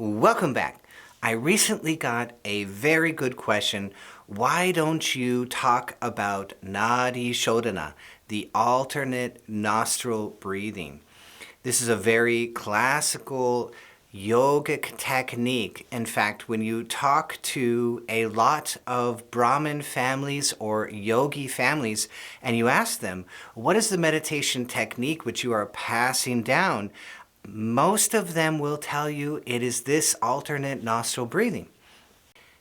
Welcome back. I recently got a very good question. Why don't you talk about Nadi Shodhana, the alternate nostril breathing? This is a very classical yogic technique. In fact, when you talk to a lot of Brahmin families or yogi families and you ask them, what is the meditation technique which you are passing down? Most of them will tell you it is this alternate nostril breathing.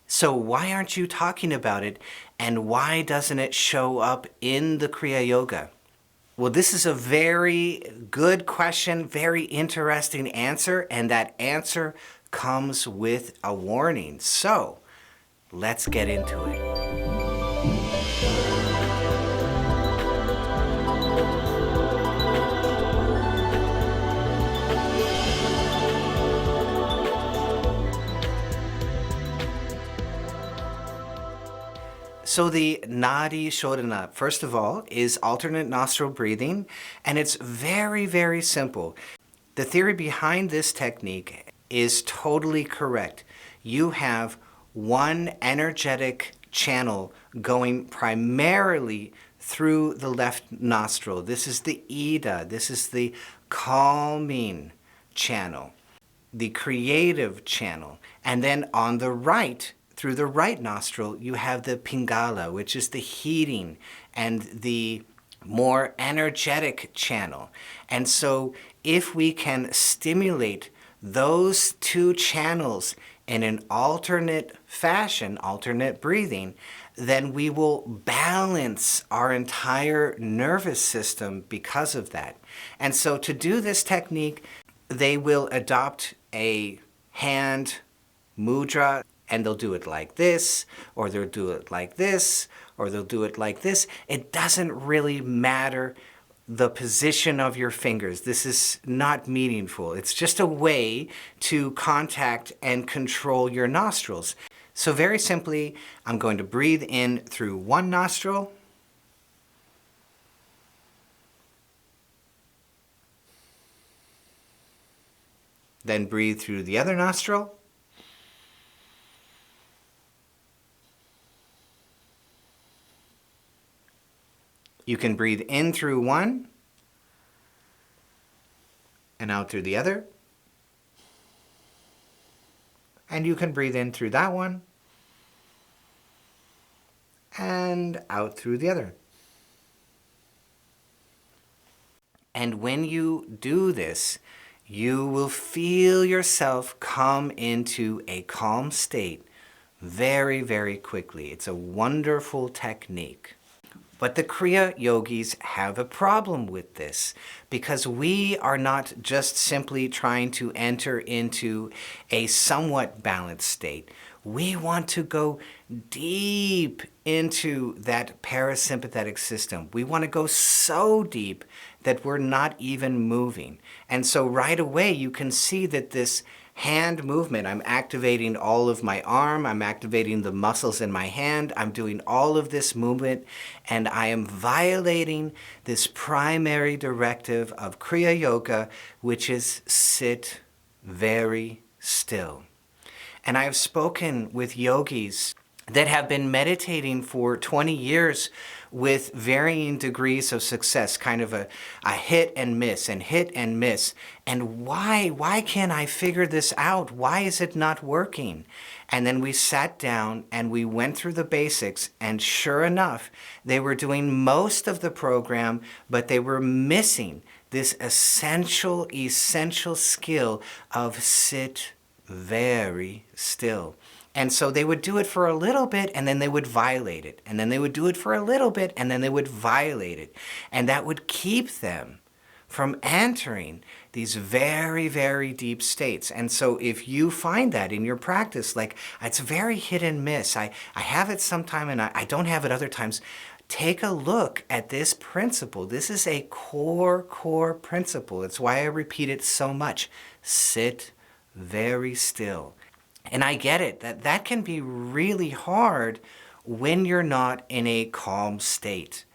So why aren't you talking about it, and why doesn't it show up in the Kriya Yoga? Well, this is a very good question, very interesting answer, and that answer comes with a warning. So let's get into it. So the Nadi Shodhana, first of all, is alternate nostril breathing, and it's very, very simple. The theory behind this technique is totally correct. You have one energetic channel going primarily through the left nostril. This is the Ida. This is the calming channel, the creative channel. And then on the right, through the right nostril, you have the Pingala, which is the heating and the more energetic channel. And so if we can stimulate those two channels in an alternate fashion, alternate breathing, then we will balance our entire nervous system because of that. And so to do this technique, they will adopt a hand mudra, and they'll do it like this, or they'll do it like this, or they'll do it like this. It doesn't really matter the position of your fingers. This is not meaningful. It's just a way to contact and control your nostrils. So very simply, I'm going to breathe in through one nostril, then breathe through the other nostril, you can breathe in through one and out through the other. And you can breathe in through that one and out through the other. And when you do this, you will feel yourself come into a calm state very, very quickly. It's a wonderful technique. But the Kriya yogis have a problem with this because we are not just simply trying to enter into a somewhat balanced state. We want to go deep into that parasympathetic system. We want to go so deep that we're not even moving. And so right away you can see that this hand movement, I'm activating all of my arm, I'm activating the muscles in my hand, I'm doing all of this movement, and I am violating this primary directive of Kriya Yoga, which is sit very still. And I have spoken with yogis that have been meditating for 20 years with varying degrees of success, kind of a hit and miss and hit and miss. And why can't I figure this out? Why is it not working? And then we sat down and we went through the basics, and sure enough, they were doing most of the program, but they were missing this essential skill of sit very still. And so they would do it for a little bit and then they would violate it. And then they would do it for a little bit and then they would violate it. And that would keep them from entering these very, very deep states. And so if you find that in your practice, like it's very hit and miss, I have it sometime and I don't have it other times, take a look at this principle. This is a core principle. It's why I repeat it so much. Sit very still. And I get it, that can be really hard when you're not in a calm state.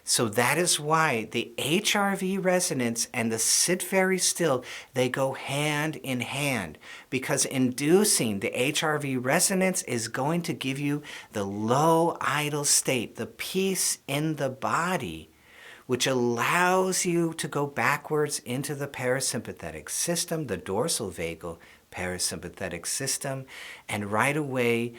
So that is why the HRV resonance and the sit very still, they go hand in hand, because inducing the HRV resonance is going to give you the low idle state, the peace in the body, which allows you to go backwards into the parasympathetic system, the dorsal vagal parasympathetic system, and right away,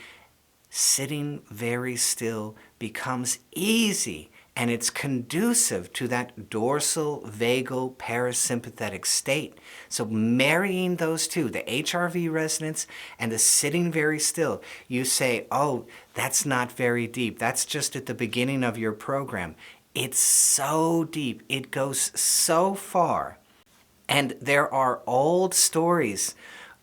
sitting very still becomes easy, and it's conducive to that dorsal vagal parasympathetic state. So marrying those two, the HRV resonance and the sitting very still, you say, oh, that's not very deep. That's just at the beginning of your program. It's so deep. It goes so far. And there are old stories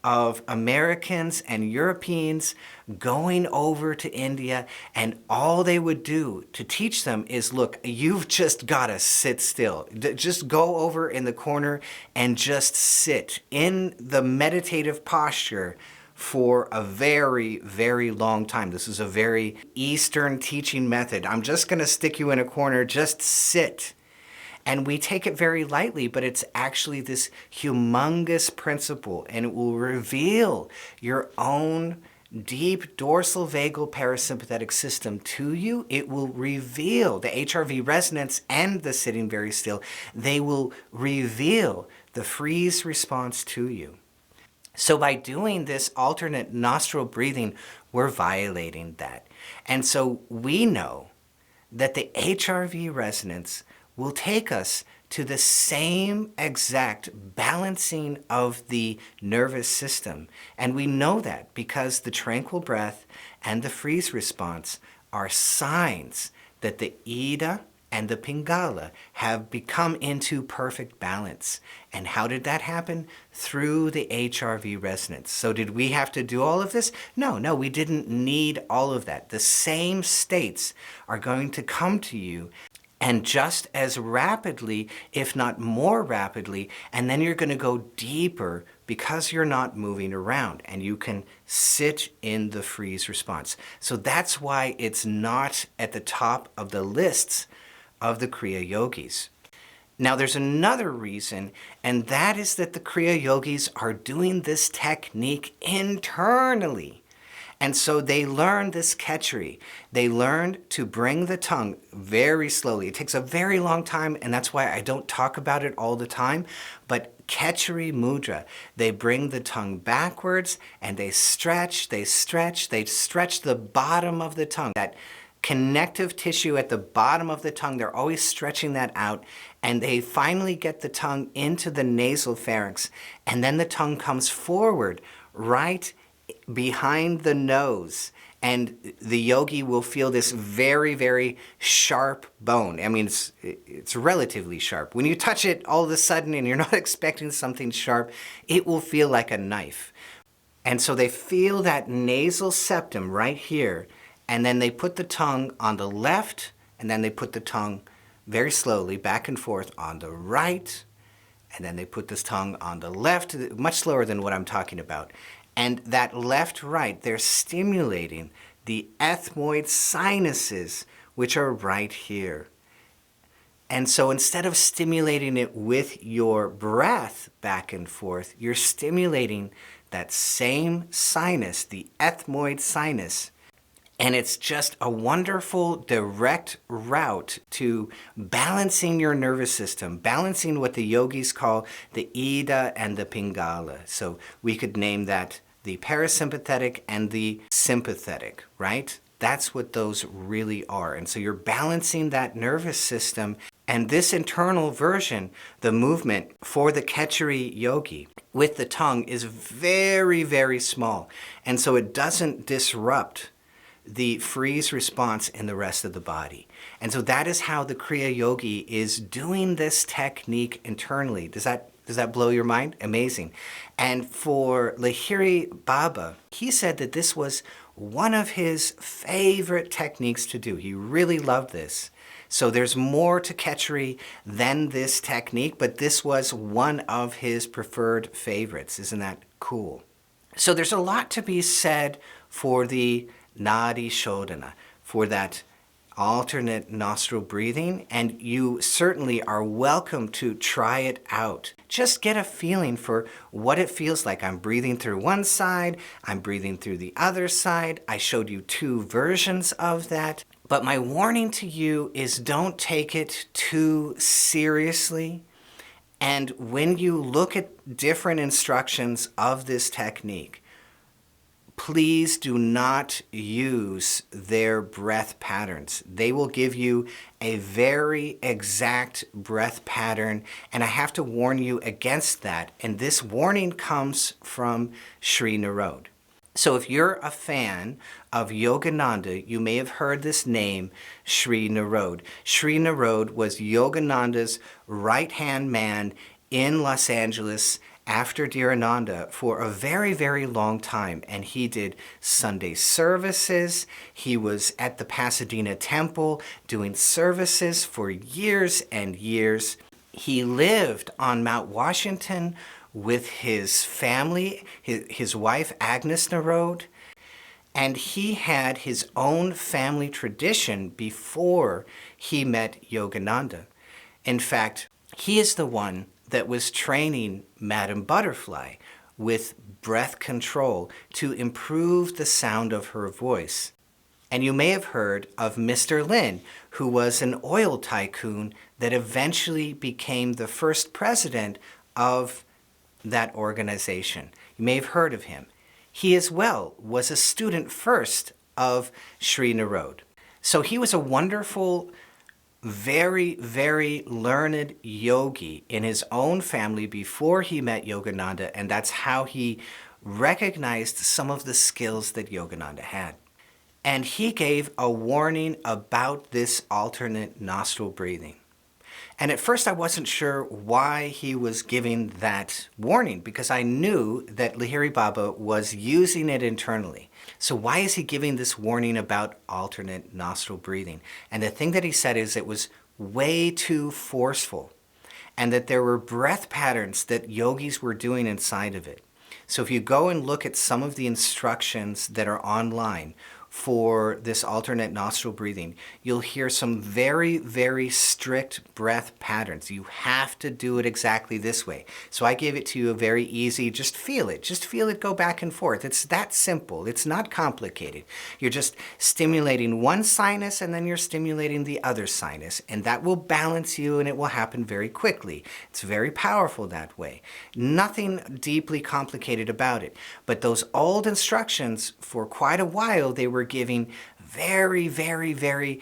of Americans and Europeans going over to India, and all they would do to teach them is, look, you've just got to sit still. Just go over in the corner and just sit in the meditative posture for a very, very long time. This is a very Eastern teaching method. I'm just going to stick you in a corner, just sit. And we take it very lightly, but it's actually this humongous principle, and it will reveal your own deep dorsal vagal parasympathetic system to you. It will reveal the HRV resonance and the sitting very still. They will reveal the freeze response to you. So by doing this alternate nostril breathing, we're violating that. And so we know that the HRV resonance will take us to the same exact balancing of the nervous system. And we know that because the tranquil breath and the freeze response are signs that the Ida and the Pingala have become into perfect balance. And how did that happen? Through the HRV resonance. So did we have to do all of this? No, we didn't need all of that. The same states are going to come to you, and just as rapidly, if not more rapidly, and then you're going to go deeper because you're not moving around, and you can sit in the freeze response. So that's why it's not at the top of the lists of the Kriya Yogis. Now there's another reason, and that is that the Kriya Yogis are doing this technique internally. And so they learned this Khechari. They learned to bring the tongue very slowly. It takes a very long time, and that's why I don't talk about it all the time. But Khechari mudra, they bring the tongue backwards, and they stretch the bottom of the tongue. That connective tissue at the bottom of the tongue, they're always stretching that out, and they finally get the tongue into the nasal pharynx, and then the tongue comes forward right behind the nose, and the yogi will feel this very, very sharp bone. I mean, it's relatively sharp. When you touch it all of a sudden and you're not expecting something sharp, it will feel like a knife. And so they feel that nasal septum right here, and then they put the tongue on the left, and then they put the tongue very slowly back and forth on the right, and then they put this tongue on the left, much slower than what I'm talking about. And that left-right, they're stimulating the ethmoid sinuses, which are right here. And so instead of stimulating it with your breath back and forth, you're stimulating that same sinus, the ethmoid sinus. And it's just a wonderful direct route to balancing your nervous system, balancing what the yogis call the Ida and the Pingala. So we could name that the parasympathetic and the sympathetic, right? That's what those really are. And so you're balancing that nervous system. And this internal version, the movement for the Khechari yogi with the tongue is very, very small. And so it doesn't disrupt the freeze response in the rest of the body. And so that is how the Kriya Yogi is doing this technique internally. Does that blow your mind? Amazing. And for Lahiri Baba, he said that this was one of his favorite techniques to do. He really loved this. So there's more to Khechari than this technique, but this was one of his preferred favorites. Isn't that cool? So there's a lot to be said for the Nadi Shodhana, for that alternate nostril breathing, and you certainly are welcome to try it out. Just get a feeling for what it feels like. I'm breathing through one side, I'm breathing through the other side. I showed you two versions of that. But my warning to you is don't take it too seriously. And when you look at different instructions of this technique, please do not use their breath patterns. They will give you a very exact breath pattern, and I have to warn you against that. And this warning comes from Sri Narod. So if you're a fan of Yogananda, you may have heard this name, Sri Narod. Sri Narod was Yogananda's right-hand man in Los Angeles after Dhirananda for a very, very long time. And he did Sunday services. He was at the Pasadena Temple doing services for years and years. He lived on Mount Washington with his family, his wife Agnes Narod, and he had his own family tradition before he met Yogananda. In fact, he is the one that was training Madame Butterfly with breath control to improve the sound of her voice. And you may have heard of Mr. Lin, who was an oil tycoon that eventually became the first president of that organization. You may have heard of him. He as well was a student first of Sri Narod. So he was a wonderful, very, very learned yogi in his own family before he met Yogananda, and that's how he recognized some of the skills that Yogananda had. And he gave a warning about this alternate nostril breathing. And at first I wasn't sure why he was giving that warning, because I knew that Lahiri Baba was using it internally. So why is he giving this warning about alternate nostril breathing? And the thing that he said is it was way too forceful, and that there were breath patterns that yogis were doing inside of it. So if you go and look at some of the instructions that are online for this alternate nostril breathing, you'll hear some very, very strict breath patterns. You have to do it exactly this way. So I gave it to you a very easy, just feel it go back and forth. It's that simple. It's not complicated. You're just stimulating one sinus and then you're stimulating the other sinus, and that will balance you, and it will happen very quickly. It's very powerful that way. Nothing deeply complicated about it. But those old instructions, for quite a while, they were giving very, very, very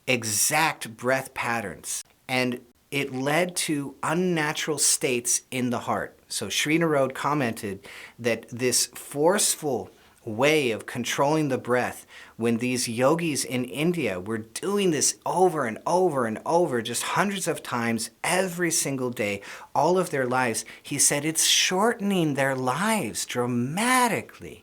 exact breath patterns. And it led to unnatural states in the heart. So Sri Narod commented that this forceful way of controlling the breath, when these yogis in India were doing this over and over and over, just hundreds of times every single day, all of their lives, he said it's shortening their lives dramatically.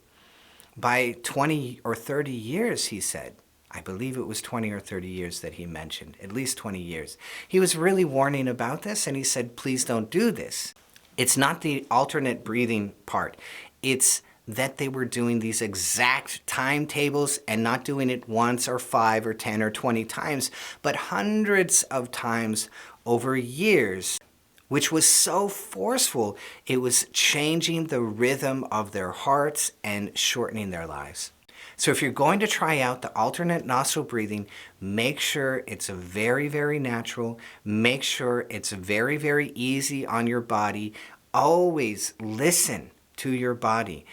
By 20 or 30 years, he said. I believe it was 20 or 30 years that he mentioned, at least 20 years. He was really warning about this, and he said, please don't do this. It's not the alternate breathing part. It's that they were doing these exact timetables and not doing it once or 5 or 10 or 20 times, but hundreds of times over years, which was so forceful, it was changing the rhythm of their hearts and shortening their lives. So if you're going to try out the alternate nostril breathing, make sure it's very, very natural. Make sure it's very, very easy on your body. Always listen to your body.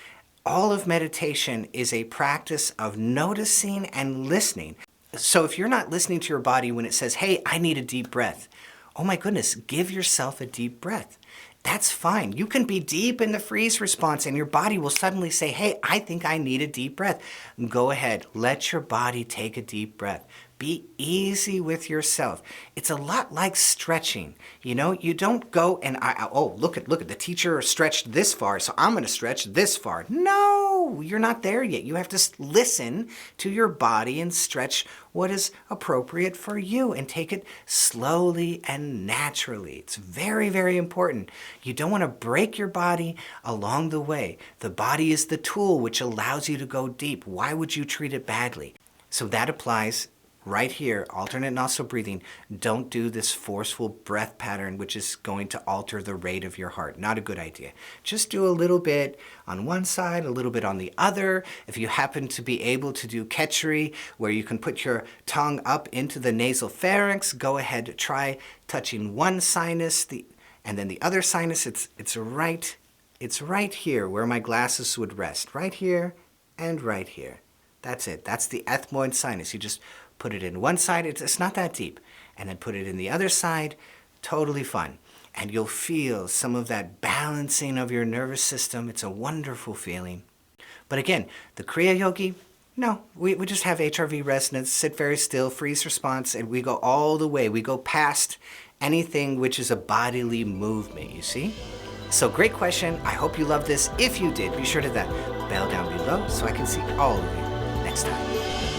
All of meditation is a practice of noticing and listening. So if you're not listening to your body when it says, hey, I need a deep breath, oh my goodness, give yourself a deep breath. That's fine. You can be deep in the freeze response and your body will suddenly say, hey, I think I need a deep breath. Go ahead. Let your body take a deep breath. Be easy with yourself. It's a lot like stretching. You know, you don't go and, look at the teacher stretched this far, so I'm going to stretch this far. No, you're not there yet. You have to listen to your body and stretch what is appropriate for you and take it slowly and naturally. It's very, very important. You don't want to break your body along the way. The body is the tool which allows you to go deep. Why would you treat it badly? So that applies right here, alternate nostril breathing. Don't do this forceful breath pattern, which is going to alter the rate of your heart. Not a good idea. Just do a little bit on one side, a little bit on the other. If you happen to be able to do Khechari, where you can put your tongue up into the nasal pharynx, go ahead, try touching one sinus, and then the other sinus. It's right here where my glasses would rest. Right here and right here. That's it. That's the ethmoid sinus. You just put it in one side, it's not that deep, and then put it in the other side, totally fun. And you'll feel some of that balancing of your nervous system. It's a wonderful feeling. But again, the Kriya Yogi, no, we just have HRV resonance, sit very still, freeze response, and we go all the way. We go past anything which is a bodily movement, you see? So great question. I hope you love this. If you did, be sure to hit that bell down below so I can see all of you next time.